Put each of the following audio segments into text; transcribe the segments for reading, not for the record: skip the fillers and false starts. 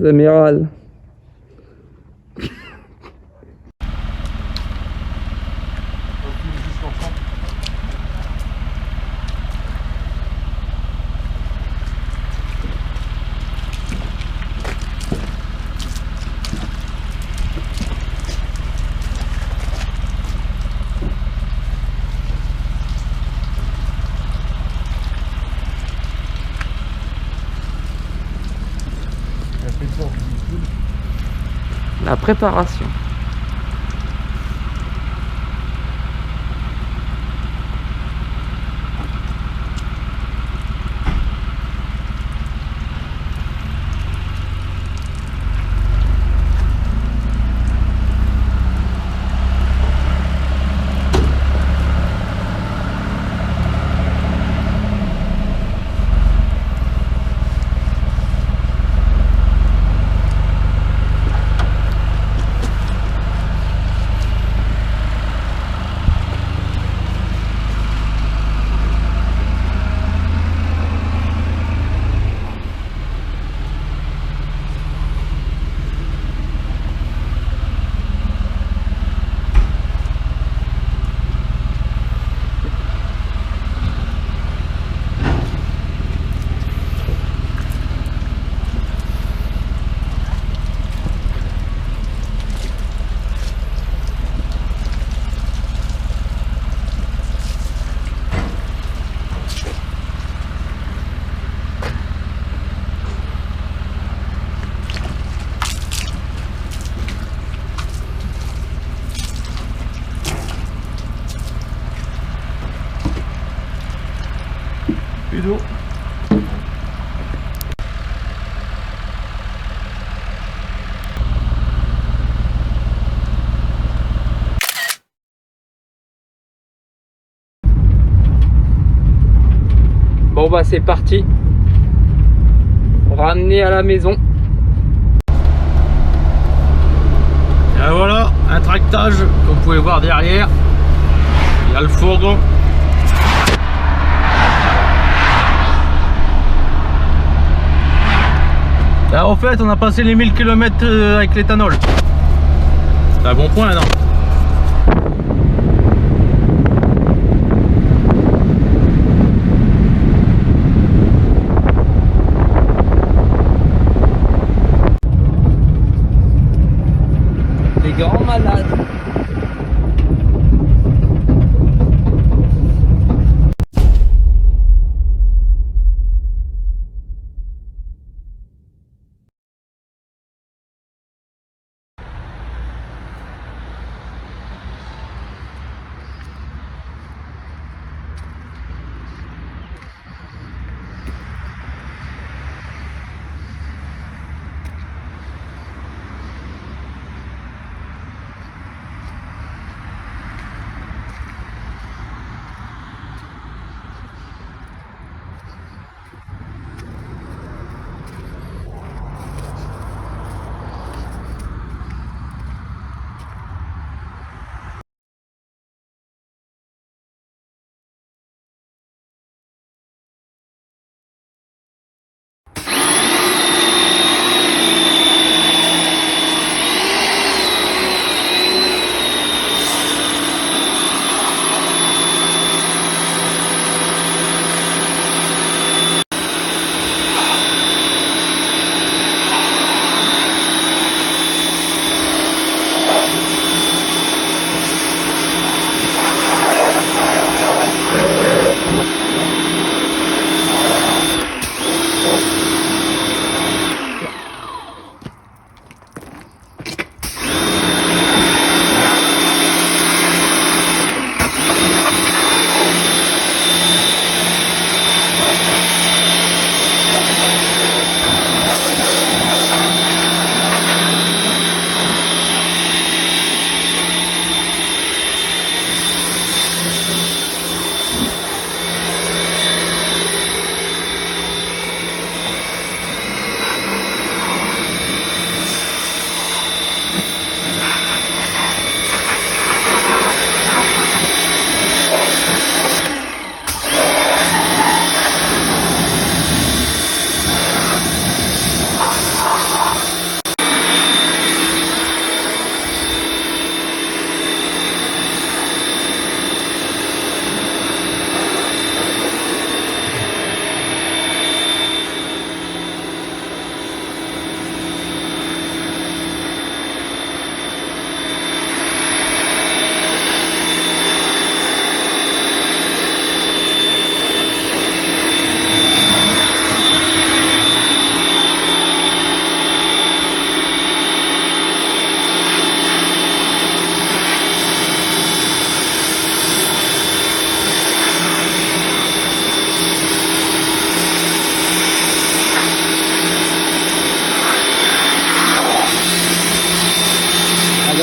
Amiral. La préparation. Plus d'eau. Bon bah c'est parti. Ramener à la maison. Et voilà, un tractage, comme vous pouvez voir derrière. Il y a le fourgon. Là, en fait, on a passé les 1000 km avec l'éthanol. C'est un bon point, non? Les grands malades.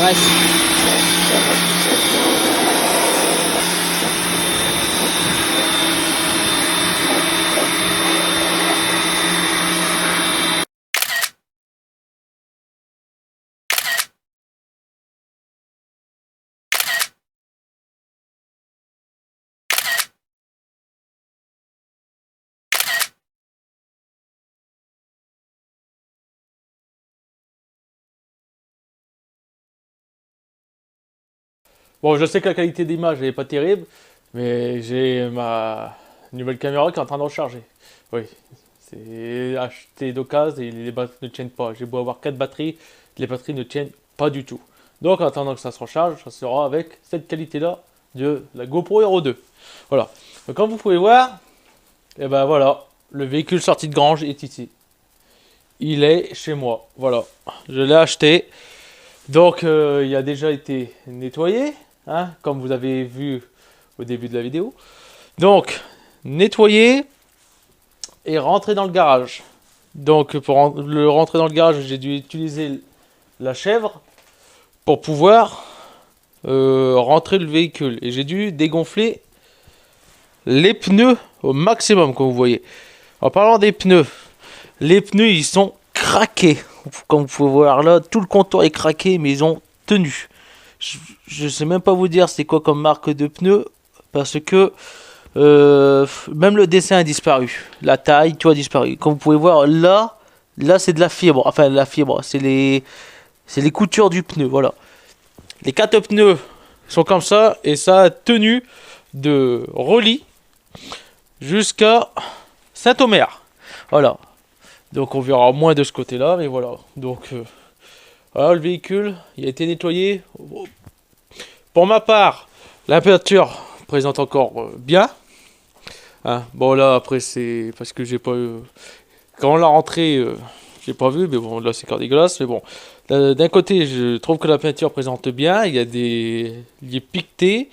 graisse. Bon, je sais que la qualité d'image n'est pas terrible, mais j'ai ma nouvelle caméra qui est en train de recharger. Oui, c'est acheté d'occasion et les batteries ne tiennent pas. J'ai beau avoir 4 batteries, les batteries ne tiennent pas du tout. Donc, en attendant que ça se recharge, ça sera avec cette qualité-là de la GoPro Hero 2. Voilà. Donc, comme vous pouvez voir, et ben voilà, le véhicule sorti de grange est ici. Il est chez moi. Voilà, je l'ai acheté. Donc, il a déjà été nettoyé. Hein, comme vous avez vu au début de la vidéo. Donc, nettoyer et rentrer dans le garage. Donc, pour le rentrer dans le garage, j'ai dû utiliser la chèvre pour pouvoir rentrer le véhicule. Et j'ai dû dégonfler les pneus au maximum, comme vous voyez. En parlant des pneus, les pneus, ils sont craqués. Comme vous pouvez voir là, tout le contour est craqué, mais ils ont tenu. Je sais même pas vous dire c'est quoi comme marque de pneus parce que même le dessin a disparu, la taille tu a disparu. Comme vous pouvez voir là c'est de la fibre, enfin de la fibre, c'est les coutures du pneu. Voilà, les 4 pneus sont comme ça et ça a tenu de Roli jusqu'à Saint-Omer. Voilà, donc on verra moins de ce côté là, mais voilà. Donc voilà, le véhicule, il a été nettoyé. Pour ma part, la peinture présente encore bien. Hein, bon là, après c'est parce que j'ai pas eu... Quand on l'a rentré, j'ai pas vu, mais bon là c'est encore dégueulasse. Mais bon, d'un côté, je trouve que la peinture présente bien. Il y a des... Il est piqueté.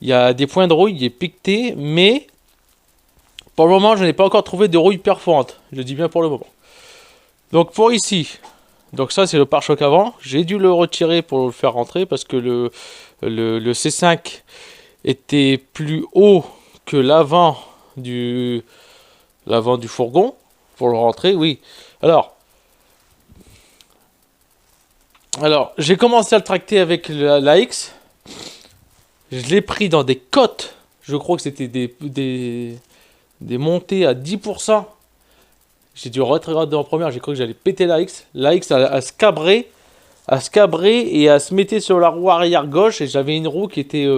Il y a des points de rouille, il est piqueté. Mais pour le moment, je n'ai pas encore trouvé de rouille perforante. Je dis bien pour le moment. Donc pour ici... Donc ça c'est le pare-choc avant, j'ai dû le retirer pour le faire rentrer parce que le C5 était plus haut que l'avant du fourgon pour le rentrer, oui. Alors j'ai commencé à le tracter avec la X, je l'ai pris dans des côtes, je crois que c'était des montées à 10%. J'ai dû regarder en première, j'ai cru que j'allais péter la X. La X a scabré et a se mettre sur la roue arrière gauche. Et j'avais une roue qui était...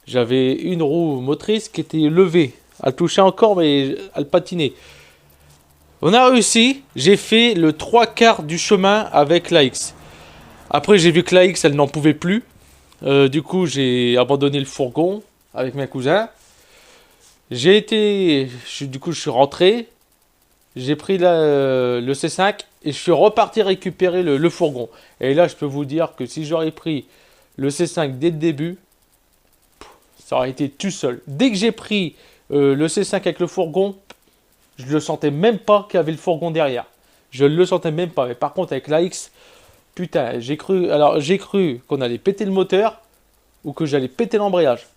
j'avais une roue motrice qui était levée. Elle touchait encore, mais elle patinait. On a réussi. J'ai fait le 3/4 du chemin avec la X. Après, j'ai vu que la X, elle n'en pouvait plus. Du coup, j'ai abandonné le fourgon avec mes cousins. Du coup, je suis rentré. J'ai pris le C5 et je suis reparti récupérer le fourgon. Et là, je peux vous dire que si j'aurais pris le C5 dès le début, ça aurait été tout seul. Dès que j'ai pris le C5 avec le fourgon, je ne le sentais même pas qu'il y avait le fourgon derrière. Je ne le sentais même pas. Mais par contre, avec la X, putain, j'ai cru qu'on allait péter le moteur ou que j'allais péter l'embrayage.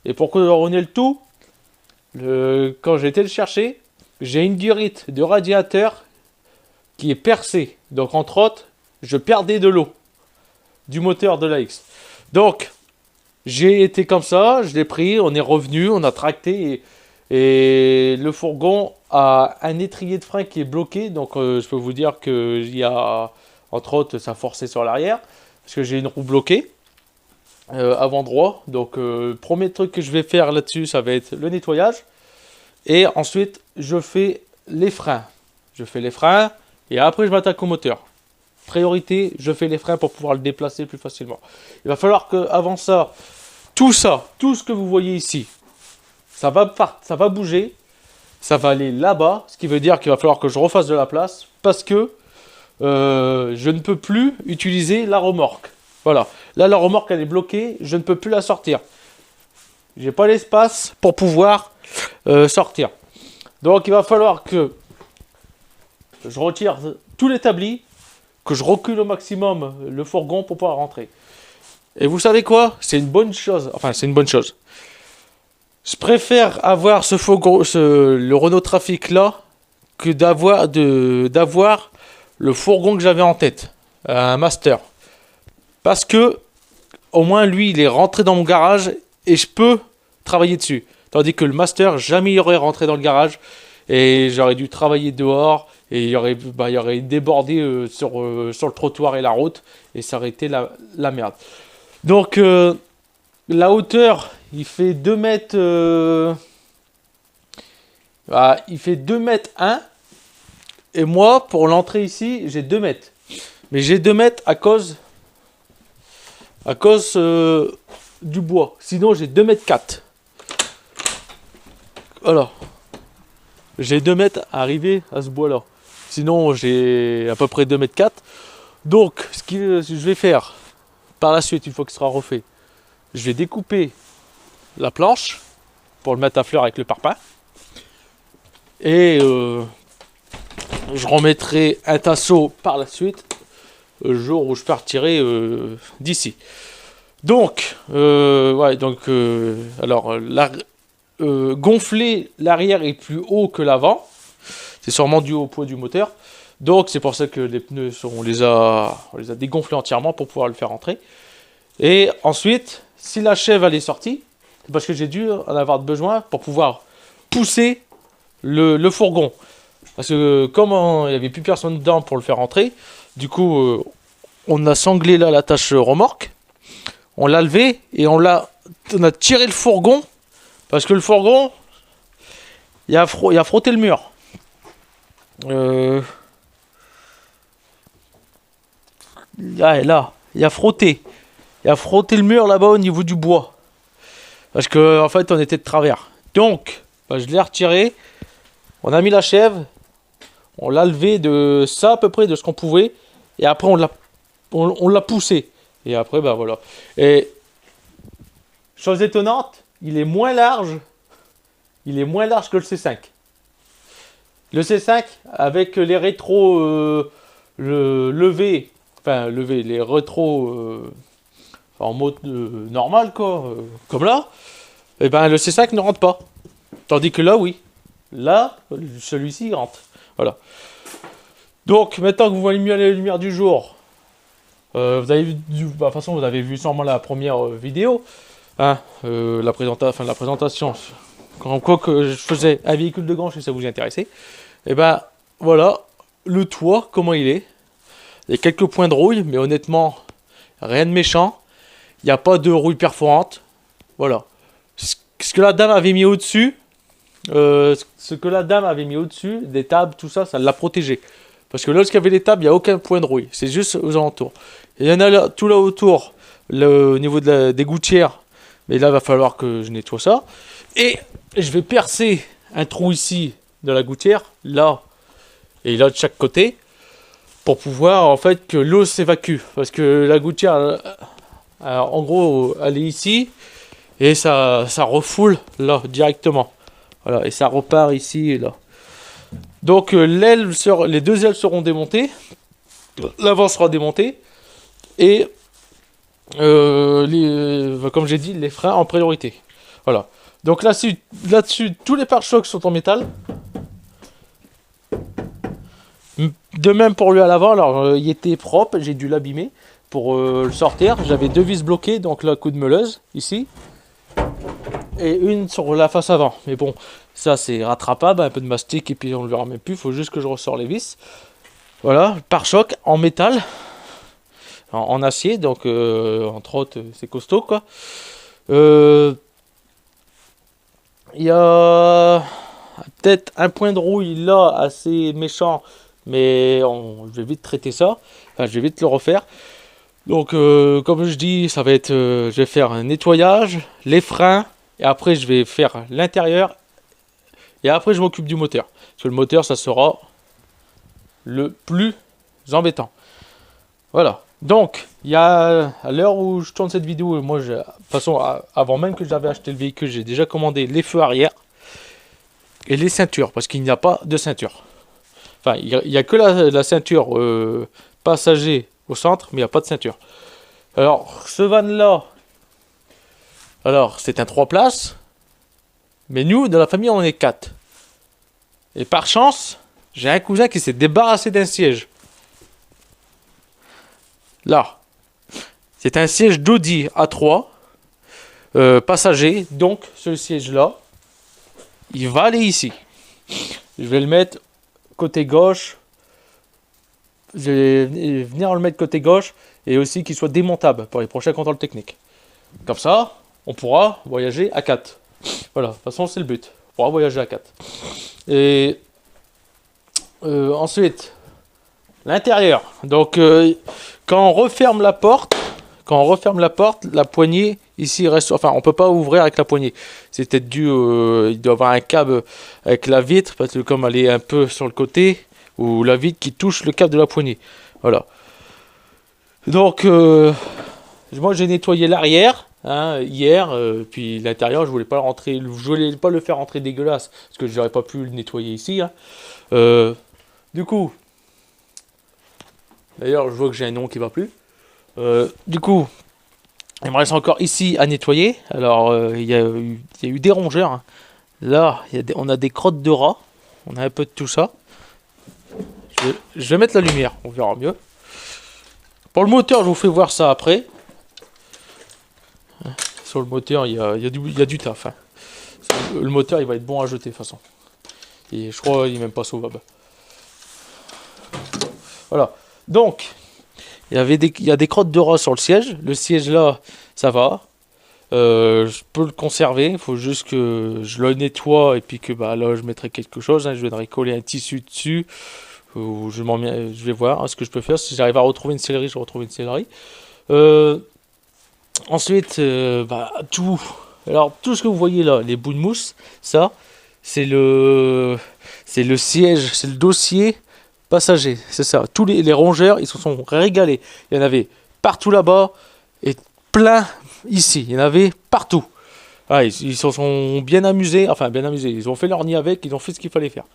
Et pour couronner le tout, quand j'ai été le chercher, j'ai une durite de radiateur qui est percée. Donc, entre autres, je perdais de l'eau du moteur de la X. Donc, j'ai été comme ça, je l'ai pris, on est revenu, on a tracté et le fourgon a un étrier de frein qui est bloqué. Donc, je peux vous dire qu'il y a, entre autres, ça forçait sur l'arrière parce que j'ai une roue bloquée avant droit. Donc, premier truc que je vais faire là-dessus, ça va être le nettoyage. Et ensuite, je fais les freins. Je fais les freins et après, je m'attaque au moteur. Priorité, je fais les freins pour pouvoir le déplacer plus facilement. Il va falloir qu'avant ça, tout ce que vous voyez ici, ça va bouger. Ça va aller là-bas. Ce qui veut dire qu'il va falloir que je refasse de la place parce que je ne peux plus utiliser la remorque. Voilà. Là, la remorque, elle est bloquée. Je ne peux plus la sortir. J'ai pas l'espace pour pouvoir sortir. Donc il va falloir que je retire tout l'établi, que je recule au maximum le fourgon pour pouvoir rentrer. Et vous savez quoi? C'est une bonne chose. Enfin, c'est une bonne chose. Je préfère avoir ce fourgon, le Renault Trafic là, que d'avoir le fourgon que j'avais en tête, un Master. Parce que au moins lui, il est rentré dans mon garage et je peux travailler dessus. Tandis que le Master, jamais il aurait rentré dans le garage et j'aurais dû travailler dehors et il y aurait débordé sur le trottoir et la route et ça aurait été la merde. Donc la hauteur, il fait 2 mètres. Il fait 2 mètres 1. Et moi, pour l'entrée ici, j'ai 2 mètres. Mais j'ai 2 mètres à cause du bois. Sinon, j'ai 2 mètres 4. Voilà. J'ai 2 mètres à arriver à ce bois-là. Sinon, j'ai à peu près 2 mètres 4. Donc, ce que je vais faire par la suite, une fois qu'il sera refait, je vais découper la planche pour le mettre à fleur avec le parpaing. Et je remettrai un tasseau par la suite, le jour où je partirai d'ici. Donc, gonfler l'arrière est plus haut que l'avant. C'est sûrement dû au poids du moteur. Donc, c'est pour ça que les pneus, on les a dégonflés entièrement pour pouvoir le faire rentrer. Et ensuite, si la chèvre elle est sortie, c'est parce que j'ai dû en avoir besoin pour pouvoir pousser le fourgon. Parce que comme il n'y avait plus personne dedans pour le faire rentrer, du coup, on a sanglé là l'attache remorque, on l'a levé et on a tiré le fourgon, parce que le fourgon, il a frotté le mur. Là, il a frotté le mur là-bas au niveau du bois. Parce que en fait, on était de travers. Donc, je l'ai retiré. On a mis la chèvre. On l'a levé de ça à peu près de ce qu'on pouvait. Et après, on l'a poussé. Et après, voilà. Et chose étonnante, il est moins large. Il est moins large que le C5. Le C5, avec les rétros levés, les rétros en mode normal, quoi, comme là, et ben le C5 ne rentre pas. Tandis que là, oui. Là, celui-ci il rentre. Voilà. Donc, maintenant que vous voyez mieux la lumière du jour, vous avez vu, de toute façon, vous avez vu sûrement la première vidéo, hein, la présentation, comme quoi que je faisais un véhicule de grange si ça vous intéressait. Et ben, voilà, le toit, comment il est. Il y a quelques points de rouille, mais honnêtement, rien de méchant. Il n'y a pas de rouille perforante. Voilà. Ce que la dame avait mis au-dessus, des tables, tout ça, ça l'a protégé. Parce que lorsqu'il y avait les tables, il n'y a aucun point de rouille. C'est juste aux alentours. Et il y en a là, tout là autour, au niveau des gouttières. Mais là, il va falloir que je nettoie ça. Et je vais percer un trou ici dans la gouttière, là et là de chaque côté, pour pouvoir en fait que l'eau s'évacue. Parce que la gouttière, en gros, elle est ici. Et ça refoule là directement. Voilà, et ça repart ici et là. Donc les deux ailes seront démontées. L'avant sera démonté. Et comme j'ai dit, les freins en priorité. Voilà. Donc là-dessus, tous les pare-chocs sont en métal. De même pour lui à l'avant. Alors il était propre, j'ai dû l'abîmer pour le sortir. J'avais 2 vis bloquées, donc là coup de meuleuse ici. Et une sur la face avant. Mais bon, ça c'est rattrapable, un peu de mastic et puis on le verra même plus. Il faut juste que je ressors les vis. Voilà, pare-choc en métal, en acier, donc entre autres c'est costaud quoi. Il y a peut-être un point de rouille là assez méchant, mais je vais vite traiter ça. Enfin, je vais vite le refaire. Donc comme je dis, ça va être, je vais faire un nettoyage, les freins. Et après, je vais faire l'intérieur. Et après, je m'occupe du moteur. Parce que le moteur, ça sera le plus embêtant. Voilà. Donc, il y a, à l'heure où je tourne cette vidéo, moi, de toute façon, avant même que j'avais acheté le véhicule, j'ai déjà commandé les feux arrière et les ceintures. Parce qu'il n'y a pas de ceinture. Enfin, il n'y a que la ceinture passager au centre, mais il n'y a pas de ceinture. Alors, ce van-là, alors, c'est un 3 places, mais nous, dans la famille, on est 4. Et par chance, j'ai un cousin qui s'est débarrassé d'un siège. Là, c'est un siège d'Audi A3, passager, donc ce siège-là, il va aller ici. Je vais le mettre côté gauche. Je vais venir le mettre côté gauche et aussi qu'il soit démontable pour les prochains contrôles techniques. Comme ça, on pourra voyager à 4. Voilà, de toute façon, c'est le but. On pourra voyager à 4. Et ensuite, l'intérieur. Donc, quand on referme la porte, la poignée ici reste. Enfin, on peut pas ouvrir avec la poignée. C'est peut-être dû. Il doit y avoir un câble avec la vitre parce que comme elle est un peu sur le côté, ou la vitre qui touche le câble de la poignée. Voilà. Donc, moi j'ai nettoyé l'arrière hier, puis l'intérieur je voulais pas le faire rentrer dégueulasse parce que j'aurais pas pu le nettoyer ici. Du coup, d'ailleurs je vois que j'ai un nom qui va plus. Du coup, il me reste encore ici à nettoyer. Alors il y a eu des rongeurs. Hein. Là, on a des crottes de rats. On a un peu de tout ça. Je vais mettre la lumière, on verra mieux. Pour le moteur, je vous fais voir ça après. Sur le moteur, il y a du taf. Hein. Le moteur, il va être bon à jeter de toute façon. Et je crois qu'il n'est même pas sauvable. Voilà. Donc, il y a des crottes de rats sur le siège. Le siège là, ça va. Je peux le conserver. Il faut juste que je le nettoie et puis que là, je mettrai quelque chose. Hein. Je viendrai coller un tissu dessus. Je vais voir ce que je peux faire. Si j'arrive à retrouver une sellerie, je retrouve une sellerie. Ensuite, tout. Alors, tout ce que vous voyez là, les bouts de mousse, ça, c'est le siège, c'est le dossier passager. C'est ça. Tous les rongeurs, ils se sont régalés. Il y en avait partout là-bas et plein ici. Il y en avait partout. Ah, ils se sont bien amusés. Enfin, bien amusés. Ils ont fait leur nid avec. Ils ont fait ce qu'il fallait faire.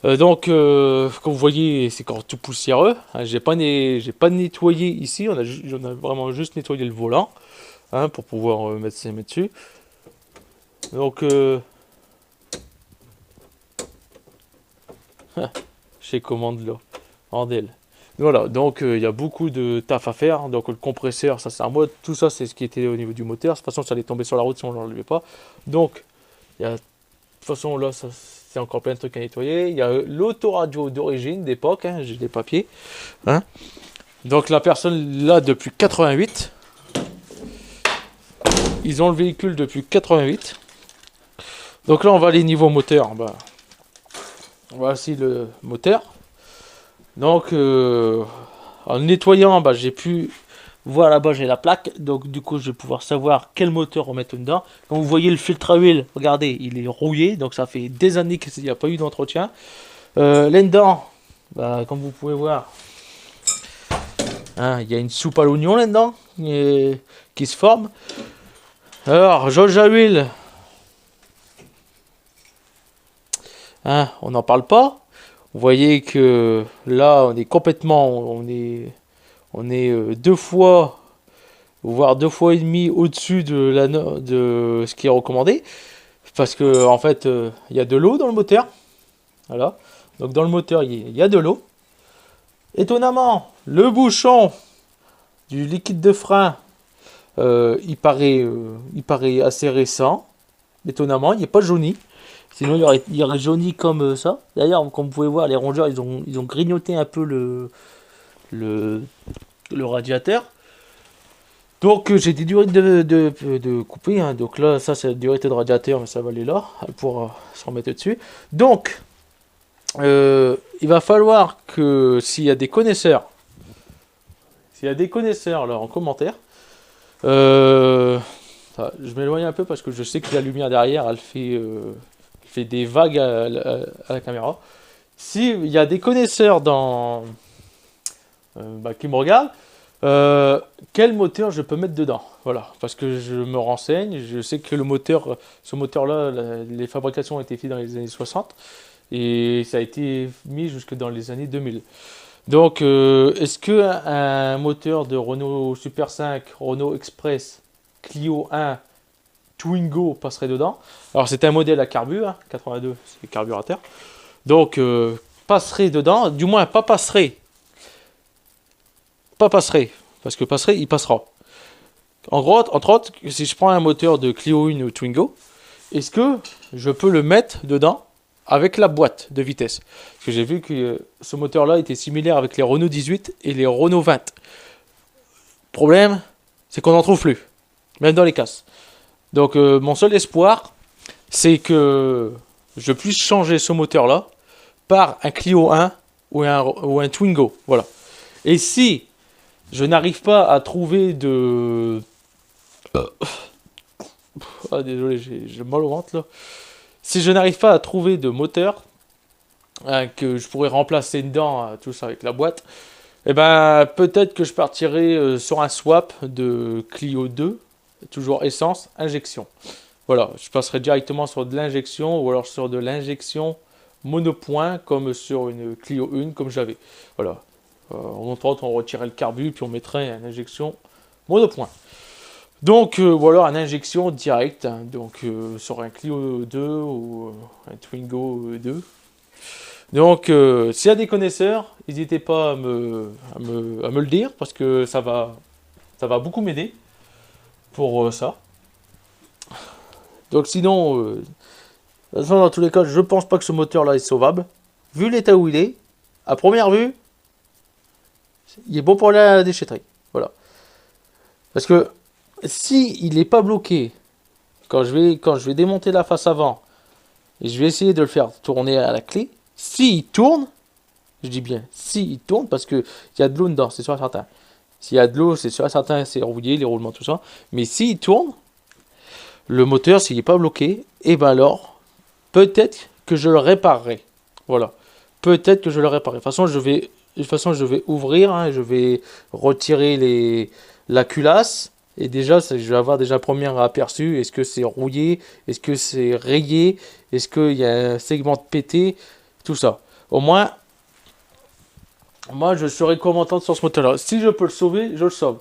Donc, comme vous voyez, c'est encore tout poussiéreux. Hein, j'ai pas nettoyé ici. On a vraiment juste nettoyé le volant pour pouvoir mettre dessus. Donc, chez commande là, bordel. Voilà. Donc, il y a beaucoup de taf à faire. Donc, le compresseur, ça c'est à moi. Tout ça, c'est ce qui était au niveau du moteur. De toute façon, ça allait tomber sur la route si on ne l'enlevait pas. Donc, il y a de toute façon, là, c'est encore plein de trucs à nettoyer. Il y a l'autoradio d'origine, d'époque, j'ai des papiers. Donc la personne, là, depuis 88. Ils ont le véhicule depuis 88. Donc là, on va aller niveau moteur. Voici le moteur. Donc, en nettoyant, j'ai pu voir là-bas, j'ai la plaque. Donc du coup, je vais pouvoir savoir quel moteur on met dedans. Comme vous voyez, le filtre à huile, regardez, il est rouillé. Donc ça fait des années qu'il n'y a pas eu d'entretien. Là-dedans, comme vous pouvez voir, il y a une soupe à l'oignon là-dedans qui se forme. Alors, jauge à huile. On n'en parle pas. Vous voyez que là, on est complètement... On est 2 fois, voire 2 fois et demi au-dessus de ce qui est recommandé. Parce que en fait, il y a de l'eau dans le moteur. Voilà. Donc dans le moteur, il y a de l'eau. Étonnamment, le bouchon du liquide de frein, il paraît assez récent. Étonnamment, il n'est pas jauni. Sinon, il aurait jauni comme ça. D'ailleurs, comme vous pouvez voir, les rongeurs, ils ont grignoté un peu le radiateur. Donc j'ai des durettes de couper. Donc là, ça c'est la durette de radiateur, mais ça va aller là pour s'en mettre dessus. Donc il va falloir que s'il y a des connaisseurs là en commentaire, je m'éloigne un peu parce que je sais que la lumière derrière elle fait des vagues à la caméra. S'il y a des connaisseurs qui me regardent, quel moteur je peux mettre dedans, voilà, parce que je me renseigne, je sais que ce moteur là, les fabrications ont été faites dans les années 60, Et ça a été mis jusque dans les années 2000. Donc, est-ce que un moteur de Renault Super 5, Renault Express, Clio 1, Twingo passerait dedans? Alors, c'est un modèle à carbu, hein, 82, c'est carburateur. Donc, passerait dedans, du moins pas passerait. Pas passerait, parce que passerait, il passera. En gros, entre autres, si je prends un moteur de Clio 1 ou Twingo, est-ce que je peux le mettre dedans avec la boîte de vitesse? Parce que j'ai vu que ce moteur-là était similaire avec les Renault 18 et les Renault 20. Problème, c'est qu'on n'en trouve plus, même dans les casses. Donc mon seul espoir, c'est que je puisse changer ce moteur-là par un Clio 1 ou un Twingo. Voilà. Et si je n'arrive pas à trouver de... Ah désolé, j'ai mal au ventre là. Si je n'arrive pas à trouver de moteur que je pourrais remplacer dedans, tout ça avec la boîte, eh ben peut-être que je partirai sur un swap de Clio 2, toujours essence, injection. Voilà, je passerai directement sur de l'injection ou alors sur de l'injection monopoint comme sur une Clio 1 comme j'avais. Voilà. Entre autres, on retirait le carbu puis on mettrait une injection monopoint. Donc voilà, une injection directe, hein, donc sur un Clio 2 ou un Twingo 2. Donc s'il y a des connaisseurs, n'hésitez pas à me le dire parce que ça va beaucoup m'aider pour ça. Donc sinon, de toute façon, dans tous les cas, je pense pas que ce moteur-là est sauvable. Vu l'état où il est, à première vue, il est bon pour la déchetterie. Voilà. Parce que si il n'est pas bloqué, quand je vais démonter la face avant, et je vais essayer de le faire tourner à la clé, s'il tourne, je dis bien s'il tourne, parce qu'il y a de l'eau dedans, c'est sûr et certain. S'il y a de l'eau, c'est sûr et certain, c'est rouillé, les roulements, tout ça. Mais s'il tourne, le moteur, s'il n'est pas bloqué, et ben alors, peut-être que je le réparerai. Voilà. Peut-être que je le réparerai. De toute façon, je vais ouvrir, hein, je vais retirer la culasse. Et déjà, je vais avoir déjà un premier aperçu. Est-ce que c'est rouillé? Est-ce que c'est rayé? Est-ce qu'il y a un segment de pété? Tout ça. Au moins, moi, je serai content sur ce moteur-là. Si je peux le sauver, je le sauve.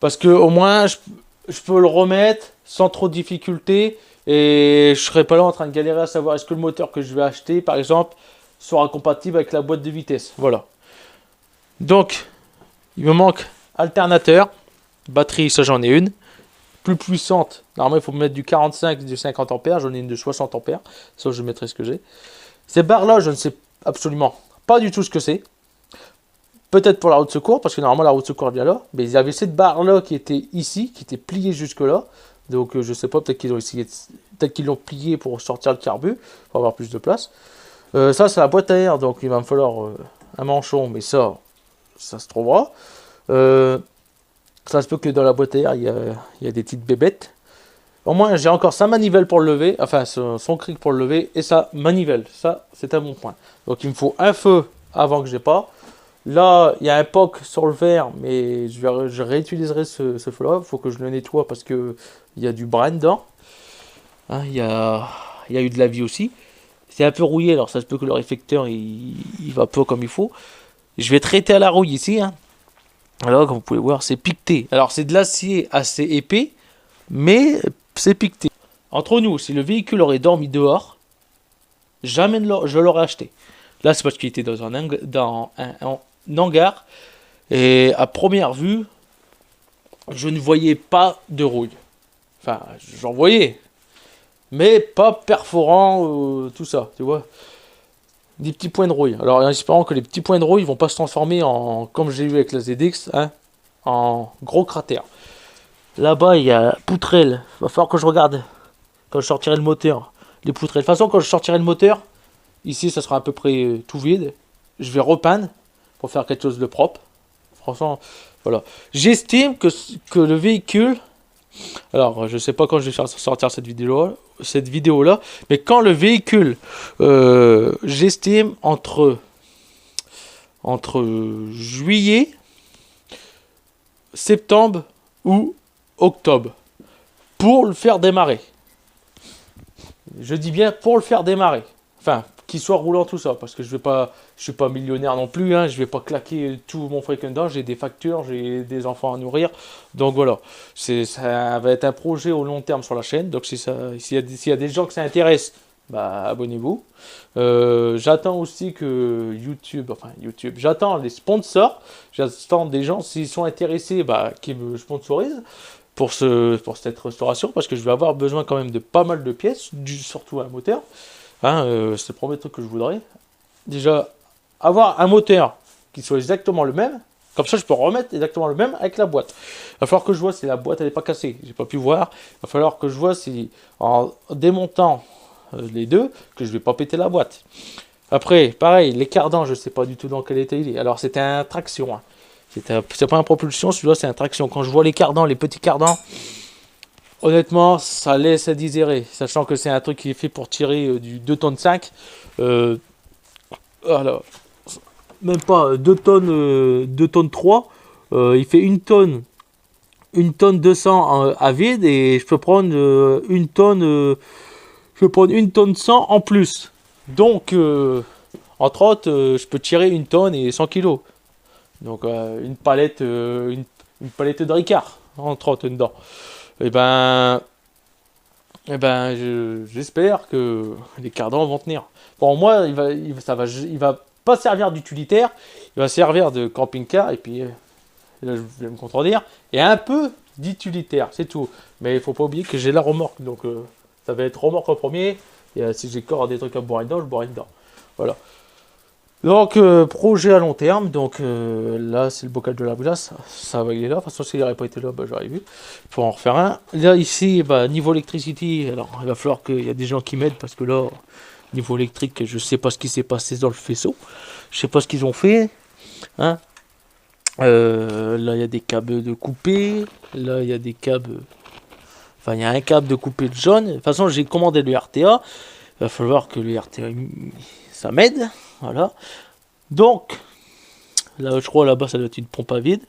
Parce que au moins, je peux le remettre sans trop de difficulté. Et je serai pas là en train de galérer à savoir est-ce que le moteur que je vais acheter, par exemple, sera compatible avec la boîte de vitesse. Voilà. Donc, il me manque alternateur. Batterie, ça j'en ai une. Plus puissante. Normalement, il faut mettre du 45, du 50 ampères. J'en ai une de 60 ampères. Ça, je mettrai ce que j'ai. Ces barres-là, je ne sais absolument pas du tout ce que c'est. Peut-être pour la roue de secours, parce que normalement, la roue de secours vient là. Mais il y avait cette barre-là qui était ici, qui était pliée jusque-là. Donc, je ne sais pas, peut-être qu'ils ont essayé, peut-être qu'ils l'ont plié pour sortir le carbu, pour avoir plus de place. Ça, c'est la boîte à air, donc il va me falloir un manchon, mais ça se trouvera. Ça se peut que dans la boîte à air, il y a des petites bébêtes. Au moins, j'ai encore sa manivelle pour le lever, enfin son cric pour le lever, et sa manivelle. Ça, c'est un bon point. Donc, il me faut un feu avant que j'ai pas. Là, il y a un POC sur le verre, mais je réutiliserai ce feu-là. Il faut que je le nettoie parce qu'il y a du brin dedans. Hein, il y a eu de la vie aussi. C'est un peu rouillé, alors ça se peut que le réflecteur il va pas comme il faut. Je vais traiter à la rouille ici. Hein. Alors, comme vous pouvez voir, c'est piqueté. Alors, c'est de l'acier assez épais, mais c'est piqueté. Entre nous, si le véhicule aurait dormi dehors, jamais je l'aurais acheté. Là, c'est parce qu'il était dans un hangar. Et à première vue, je ne voyais pas de rouille. Enfin, j'en voyais. Mais pas perforant, tout ça, tu vois. Des petits points de rouille. Alors, en espérant que les petits points de rouille vont pas se transformer en, comme j'ai vu avec la ZX, hein, en gros cratères. Là-bas, il y a poutrelle. Il va falloir que je regarde quand je sortirai le moteur. Les poutrelles. De toute façon, quand je sortirai le moteur, ici, ça sera à peu près tout vide. Je vais repeindre pour faire quelque chose de propre. Franchement, voilà. J'estime que le véhicule... Alors, je sais pas quand je vais faire sortir cette vidéo-là, mais quand le véhicule, j'estime entre juillet, septembre ou octobre, pour le faire démarrer. Je dis bien pour le faire démarrer. Enfin, qui soit roulant tout ça, parce que je suis pas millionnaire non plus, hein, je vais pas claquer tout mon fric dedans, j'ai des factures, j'ai des enfants à nourrir, donc voilà, ça va être un projet au long terme sur la chaîne, donc s'il y a des gens que ça intéresse, bah abonnez-vous. J'attends aussi que YouTube, j'attends les sponsors, j'attends des gens s'ils sont intéressés, bah, qui me sponsorisent pour cette restauration, parce que je vais avoir besoin quand même de pas mal de pièces, surtout un moteur. Hein, c'est le premier truc que je voudrais. Déjà, avoir un moteur qui soit exactement le même. Comme ça, je peux remettre exactement le même avec la boîte. Il va falloir que je vois si la boîte n'est pas cassée. J'ai pas pu voir. Il va falloir que je vois si, en démontant les deux, que je vais pas péter la boîte. Après, pareil, les cardans, je sais pas du tout dans quel état il est. Alors, c'était un traction. Hein. C'est pas un propulsion, celui-là, c'est un traction. Quand je vois les cardans, les petits cardans, honnêtement, ça laisse à désirer, sachant que c'est un truc qui est fait pour tirer du 2 tonnes 5. Alors, même pas 2 tonnes, 2 tonnes 3. Il fait 1 tonne 200 à vide et je peux prendre 1 tonne, je peux prendre 1 tonne 100 en plus. Donc, entre autres, je peux tirer 1 tonne et 100 kilos. Donc, une palette de Ricard, entre autres, dedans. Et ben, j'espère que les cardans vont tenir. Pour moi, il va pas servir d'utilitaire, il va servir de camping-car, et puis, là je vais me contredire, et un peu d'utilitaire, c'est tout. Mais il faut pas oublier que j'ai la remorque, donc ça va être remorque en premier, et si j'ai encore des trucs à boire dedans, je boirai dedans. Voilà. Donc, projet à long terme. Donc, là, c'est le bocal de la glace. Ça va, il est là. De toute façon, s'il n'aurait pas été là, bah, j'aurais vu. Il faut en refaire un. Là, ici, bah, niveau électricité, alors, il va falloir qu'il y a des gens qui m'aident parce que là, niveau électrique, je sais pas ce qui s'est passé dans le faisceau. Je sais pas ce qu'ils ont fait. Hein. Là, il y a des câbles de coupé. Là, il y a des câbles. Enfin, il y a un câble de coupé de jaune. De toute façon, j'ai commandé le RTA. Il va falloir que le RTA, ça m'aide. Voilà. Donc, là, je crois là-bas, ça doit être une pompe à vide.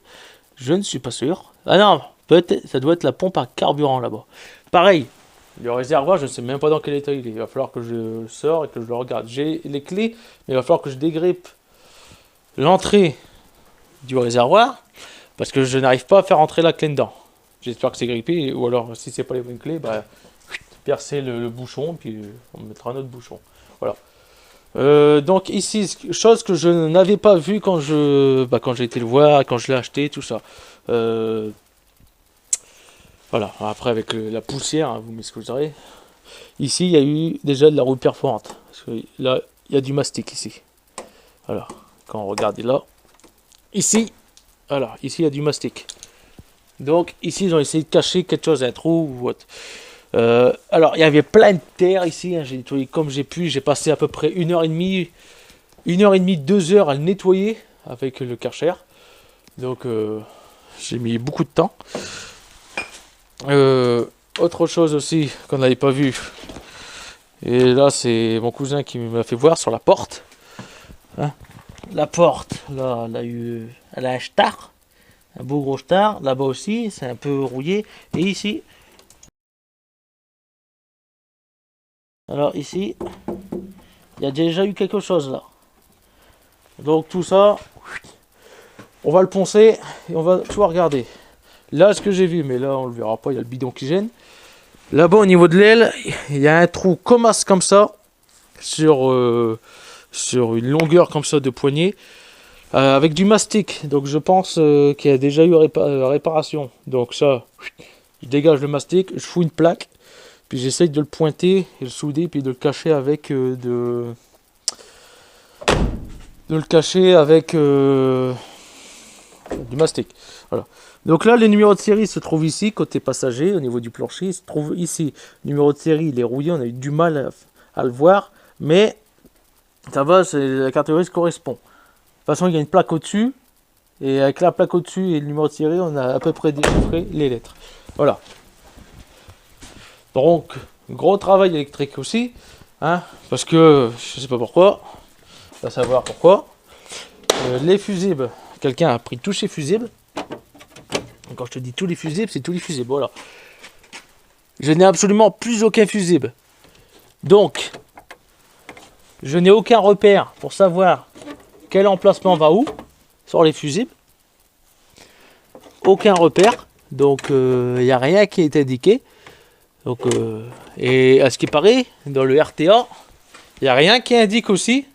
Je ne suis pas sûr. Ah non, peut-être, ça doit être la pompe à carburant là-bas. Pareil, le réservoir, je ne sais même pas dans quel état il est. Il va falloir que je le sors et que je le regarde. J'ai les clés, mais il va falloir que je dégrippe l'entrée du réservoir parce que je n'arrive pas à faire entrer la clé dedans. J'espère que c'est grippé, ou alors, si c'est pas les bonnes clés, bah, percer le bouchon, puis on mettra un autre bouchon. Voilà. Donc ici, chose que je n'avais pas vu quand j'ai été le voir, quand je l'ai acheté, tout ça. Voilà, après avec la poussière, hein, vous m'excuserez. Ici, il y a eu déjà de la rouille perforante. Parce que là, il y a du mastic ici. Voilà, quand on regarde là. Ici, voilà, ici il y a du mastic. Donc ici, ils ont essayé de cacher quelque chose, un trou ou autre. Alors, il y avait plein de terre ici, hein, j'ai nettoyé comme j'ai pu, j'ai passé à peu près 1h30, 2 heures à le nettoyer avec le Karcher. Donc, j'ai mis beaucoup de temps. Autre chose aussi qu'on n'avait pas vu, et là c'est mon cousin qui m'a fait voir sur la porte. Hein, la porte, là, elle a un star, un beau gros star. Là-bas aussi, c'est un peu rouillé. Et ici, alors ici, il y a déjà eu quelque chose là. Donc tout ça, on va le poncer et on va tout regarder. Là, ce que j'ai vu, mais là on le verra pas, il y a le bidon qui gêne. Là-bas au niveau de l'aile, il y a un trou comme ça sur une longueur comme ça de poignée avec du mastic. Donc je pense qu'il y a déjà eu réparation. Donc ça, je dégage le mastic, je fous une plaque. Puis j'essaye de le pointer et le souder, puis de le cacher avec du mastic. Voilà. Donc là, les numéros de série se trouvent ici, côté passager, au niveau du plancher. Il se trouve ici. Le numéro de série, il est rouillé, on a eu du mal à le voir. Mais ça va, la carte grise correspond. De toute façon, il y a une plaque au-dessus. Et avec la plaque au-dessus et le numéro de série, on a à peu près déchiffré les lettres. Voilà. Donc, gros travail électrique aussi, hein, parce que, je sais pas pourquoi, on va savoir pourquoi. Les fusibles, quelqu'un a pris tous ces fusibles. Quand je te dis tous les fusibles, c'est tous les fusibles, voilà. Je n'ai absolument plus aucun fusible. Donc, Je n'ai aucun repère pour savoir quel emplacement va où sur les fusibles. Aucun repère. Donc il n'y a rien qui est indiqué. Donc, et à ce qui paraît, dans le RTA, il n'y a rien qui indique aussi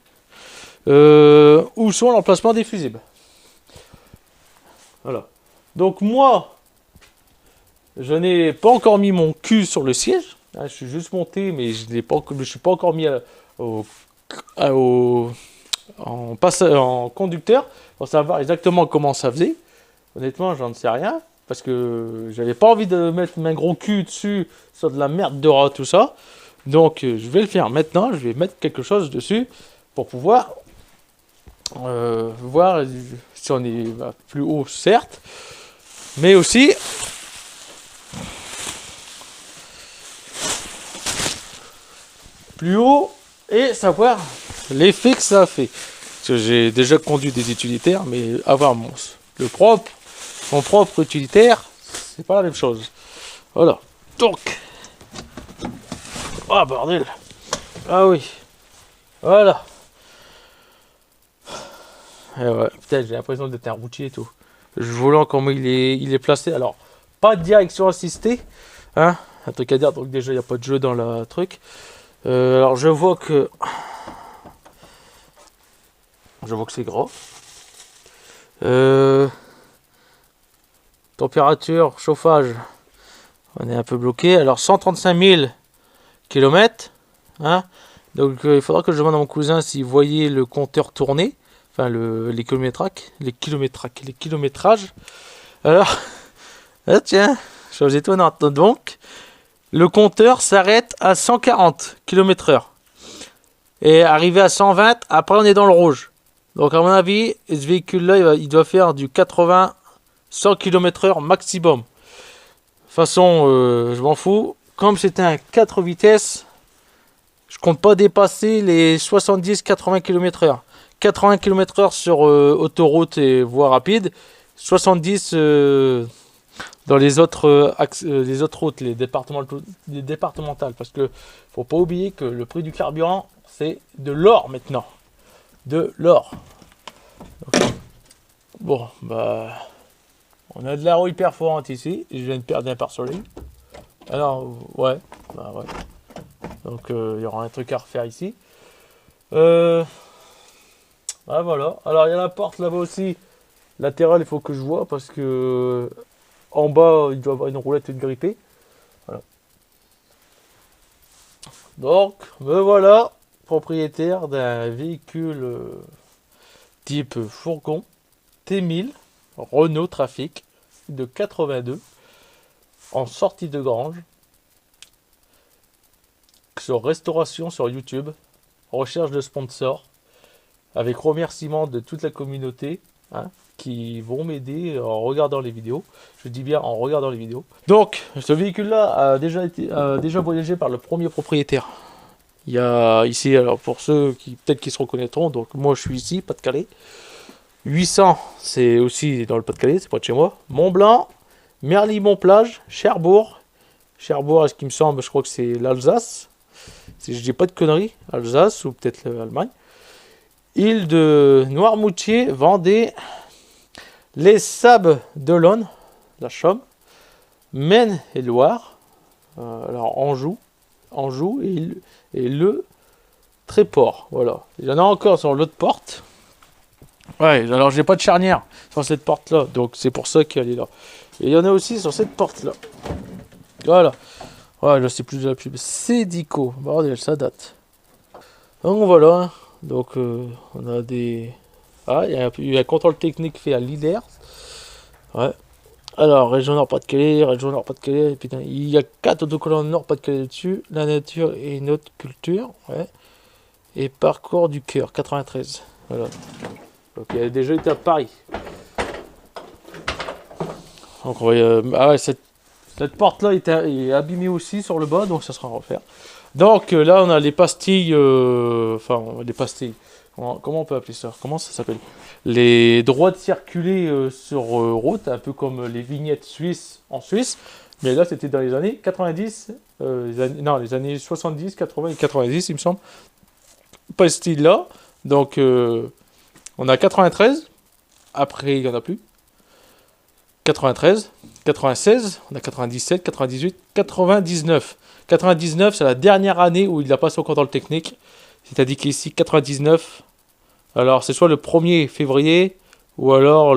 où sont l'emplacement des fusibles. Voilà. Donc moi, je n'ai pas encore mis mon cul sur le siège. Je suis juste monté, mais je ne suis pas encore mis en conducteur pour savoir exactement comment ça faisait. Honnêtement, j'en sais rien. Parce que j'avais pas envie de mettre mon gros cul dessus sur de la merde de rat, tout ça. Donc je vais le faire maintenant. Je vais mettre quelque chose dessus pour pouvoir voir si on est plus haut, certes. Mais aussi plus haut et savoir l'effet que ça a fait. Parce que j'ai déjà conduit des utilitaires, mais avoir mon propre utilitaire, c'est pas la même chose. Voilà. Donc. Ah bordel. Ah oui. Voilà. Et ouais, putain, j'ai l'impression d'être un routier et tout. Le volant, comment il est placé. Alors, pas de direction assistée. Hein, un truc à dire, donc déjà, il n'y a pas de jeu dans le truc. Alors, je vois que c'est gras. Température, chauffage, on est un peu bloqué. Alors 135 000 km. Hein, donc il faudra que je demande à mon cousin s'il voyait le compteur tourner. Enfin les kilométrages. Alors, ah, tiens, chose étonnante. Donc, le compteur s'arrête à 140 km/h. Et arrivé à 120, après on est dans le rouge. Donc à mon avis, ce véhicule-là, il doit faire du 80 100 km/h maximum. De toute façon, je m'en fous. Comme c'est un 4 vitesses, je compte pas dépasser les 70-80 km/h. 80 km/h sur autoroute et voie rapide. 70 dans les autres routes, les départementales. Parce que faut pas oublier que le prix du carburant, c'est de l'or maintenant. De l'or. Bon, bah... On a de la rouille perforante ici. Je viens de perdre un pare-soleil. Alors, ouais. Bah ouais. Donc, il y aura un truc à refaire ici. Bah voilà. Alors, il y a la porte là-bas aussi. Latérale, il faut que je vois parce que en bas, il doit y avoir une roulette grippée. Voilà. Donc, me voilà propriétaire d'un véhicule type fourgon T1000 Renault Trafic de 82 en sortie de grange sur restauration sur YouTube, recherche de sponsors avec remerciement de toute la communauté qui vont m'aider en regardant les vidéos. Je dis bien en regardant les vidéos. Donc ce véhicule là a déjà voyagé par le premier propriétaire. Il y a ici, alors pour ceux qui peut-être qui se reconnaîtront, donc moi je suis ici, Pas-de-Calais. 800, c'est aussi dans le Pas-de-Calais, c'est pas de chez moi. Mont-Blanc, Merly-Mont-Plage, Cherbourg. Cherbourg, est-ce qu'il me semble, je crois que c'est l'Alsace. Si je dis pas de conneries, Alsace ou peut-être l'Allemagne. Île de Noirmoutier, Vendée, les Sables d'Olonne, la Chaume, Maine et Loire. Alors Anjou et le Tréport. Voilà. Il y en a encore sur l'autre porte. Ouais, alors j'ai pas de charnière sur cette porte là, donc c'est pour ça qu'elle est là. Et il y en a aussi sur cette porte là. Voilà. Ouais, là c'est plus de la pub. C'est Dico. Bordel, ça date. Donc voilà. Donc on a des. Ah, il y a un contrôle technique fait à Lillers. Ouais. Alors, région Nord-Pas-de-Calais, région Nord-Pas-de-Calais. Putain, il y a 4 autocollants Nord-Pas-de-Calais dessus. La nature et notre culture. Ouais. Et parcours du cœur, 93. Voilà. Donc il a déjà été à Paris. Donc on va, ah ouais, cette porte là est abîmée aussi sur le bas, donc ça sera à refaire. Donc là on a les pastilles, enfin les pastilles. Comment on peut appeler ça? Comment ça s'appelle? Les droits de circuler sur route, un peu comme les vignettes suisses en Suisse. Mais là c'était dans les années 90, les années 70, 80 et 90 il me semble. pastille là. Donc, on a 93. Après, il n'y en a plus. 93, 96, on a 97, 98, 99. 99, c'est la dernière année où il a passé au contrôle technique. C'est-à-dire qu'ici, 99, alors c'est soit le 1er février ou alors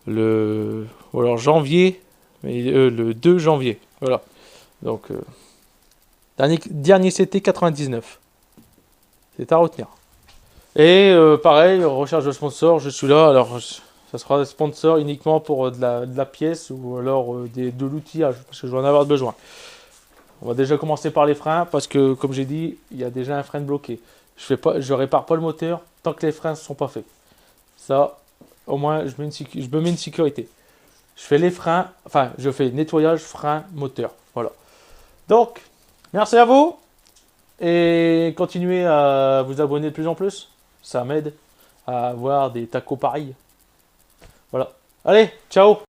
ou alors janvier, mais, le 2 janvier. Voilà. Donc, dernier CT 99. C'est à retenir. Et pareil, recherche de sponsor, je suis là. Alors, ça sera sponsor uniquement pour de la pièce ou alors de l'outillage, parce que je vais en avoir besoin. On va déjà commencer par les freins, parce que comme j'ai dit, il y a déjà un frein bloqué. Je répare pas le moteur tant que les freins ne sont pas faits. Ça, au moins, je me mets une sécurité. Je fais les freins, enfin, je fais nettoyage, frein, moteur. Voilà. Donc, merci à vous. Et continuez à vous abonner de plus en plus. Ça m'aide à avoir des tacos pareils. Voilà. Allez, ciao!